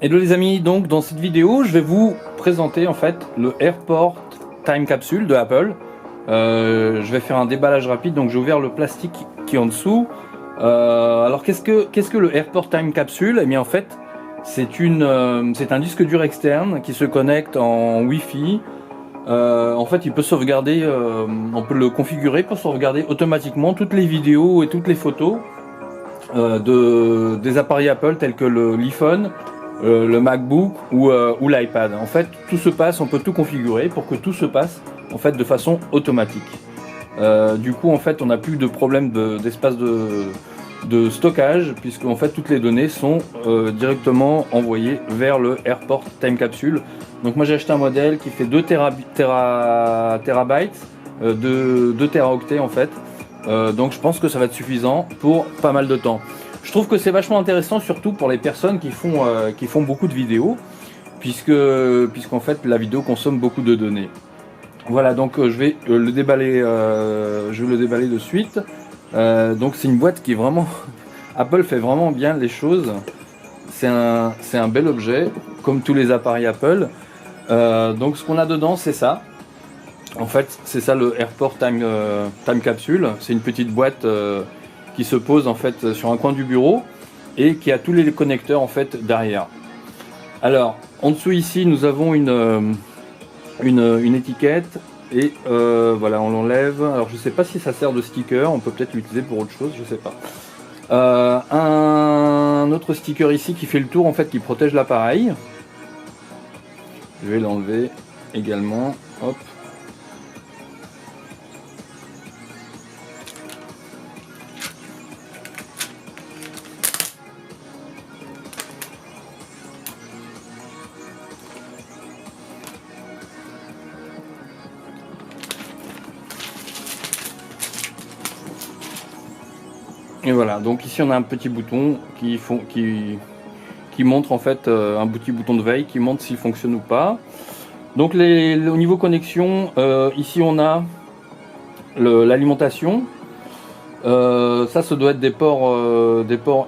Hello les amis, donc dans cette vidéo je vais vous présenter en fait le AirPort Time Capsule de Apple. Je vais faire un déballage rapide, donc j'ai ouvert le plastique qui est en dessous. Alors qu'est-ce que le AirPort Time Capsule? Eh bien en fait c'est un disque dur externe qui se connecte en Wi-Fi. En fait il peut sauvegarder, on peut le configurer pour sauvegarder automatiquement toutes les vidéos et toutes les photos des appareils Apple tels que l'iPhone, le MacBook ou l'iPad. En fait, tout se passe, on peut tout configurer pour que tout se passe en fait de façon automatique. Du coup, en fait, on n'a plus de problème d'espace de stockage, puisque en fait toutes les données sont directement envoyées vers le AirPort Time Capsule. Donc moi j'ai acheté un modèle qui fait 2 terabytes, 2 teraoctets en fait. Donc je pense que ça va être suffisant pour pas mal de temps. Je trouve que c'est vachement intéressant, surtout pour les personnes qui font beaucoup de vidéos, puisqu'en fait la vidéo consomme beaucoup de données. Voilà, donc je vais le déballer de suite. Donc c'est une boîte qui est vraiment... Apple fait vraiment bien les choses. C'est un bel objet, comme tous les appareils Apple. Donc ce qu'on a dedans, c'est ça. En fait, c'est ça le AirPort Time Capsule. C'est une petite boîte qui se pose en fait sur un coin du bureau et qui a tous les connecteurs en fait derrière. Alors, en dessous ici, nous avons une étiquette et voilà, on l'enlève. Alors, je sais pas si ça sert de sticker. On peut peut-être l'utiliser pour autre chose, je sais pas. Un autre sticker ici qui fait le tour en fait, qui protège l'appareil. Je vais l'enlever également. Hop. Et voilà, donc ici on a un petit bouton qui montre en fait un petit bouton de veille qui montre s'il fonctionne ou pas. Donc au niveau connexion, ici on a l'alimentation. Ça doit être des ports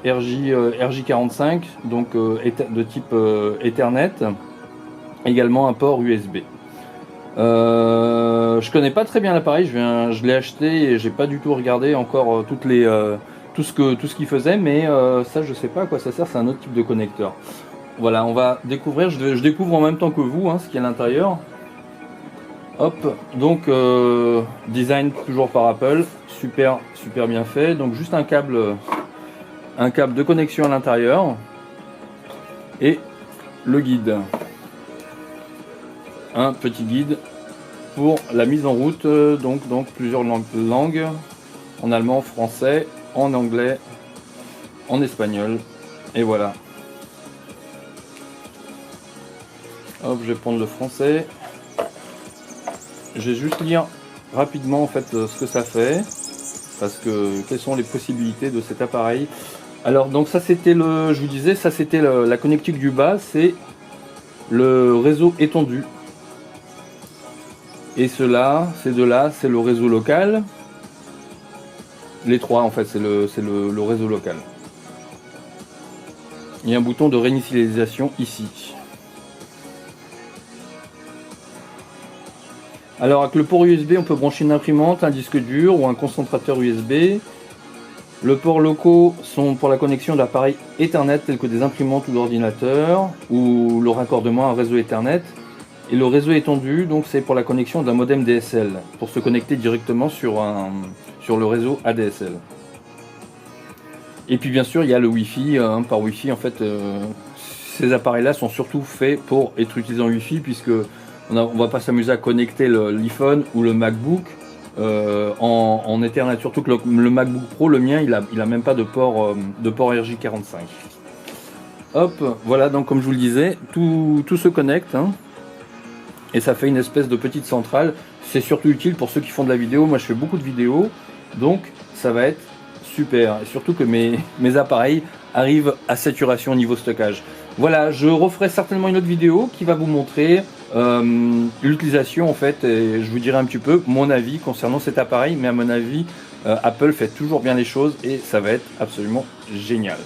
RJ45, donc de type Ethernet. Également un port USB. Je connais pas très bien l'appareil, je l'ai acheté et j'ai pas du tout regardé encore tout ce qu'il faisait, mais ça je sais pas à quoi ça sert, c'est un autre type de connecteur. Voilà, on va découvrir, je découvre en même temps que vous hein, ce qu'il y a à l'intérieur. Hop, donc design toujours par Apple, super bien fait. Donc juste un câble de connexion à l'intérieur et le guide. Un petit guide pour la mise en route, donc plusieurs langues, en allemand, français, en anglais, en espagnol, et voilà. Hop, je vais prendre le français. Je vais juste lire rapidement en fait ce que ça fait, parce que quelles sont les possibilités de cet appareil. Alors donc ça c'était je vous disais, ça c'était la connectique du bas, c'est le réseau étendu. Et ces deux-là, c'est le réseau local. Les trois, en fait, c'est le réseau local. Il y a un bouton de réinitialisation ici. Alors, avec le port USB, on peut brancher une imprimante, un disque dur ou un concentrateur USB. Le port locaux sont pour la connexion d'appareils Ethernet tels que des imprimantes ou d'ordinateurs, ou le raccordement à un réseau Ethernet. Et le réseau étendu, donc c'est pour la connexion d'un modem DSL, pour se connecter directement sur le réseau ADSL. Et puis bien sûr il y a le Wi-Fi, par Wi-Fi en fait, ces appareils-là sont surtout faits pour être utilisés en Wi-Fi, puisque on va pas s'amuser à connecter l'iPhone ou le MacBook en Ethernet, surtout que le MacBook Pro, le mien, il a même pas de port RJ45. Hop, voilà, donc comme je vous le disais, tout se connecte. Hein. Et ça fait une espèce de petite centrale. C'est surtout utile pour ceux qui font de la vidéo. Moi je fais beaucoup de vidéos, donc ça va être super. Et surtout que mes appareils arrivent à saturation au niveau stockage. Voilà, je referai certainement une autre vidéo qui va vous montrer l'utilisation en fait, et je vous dirai un petit peu mon avis concernant cet appareil. Mais à mon avis, Apple fait toujours bien les choses et ça va être absolument génial.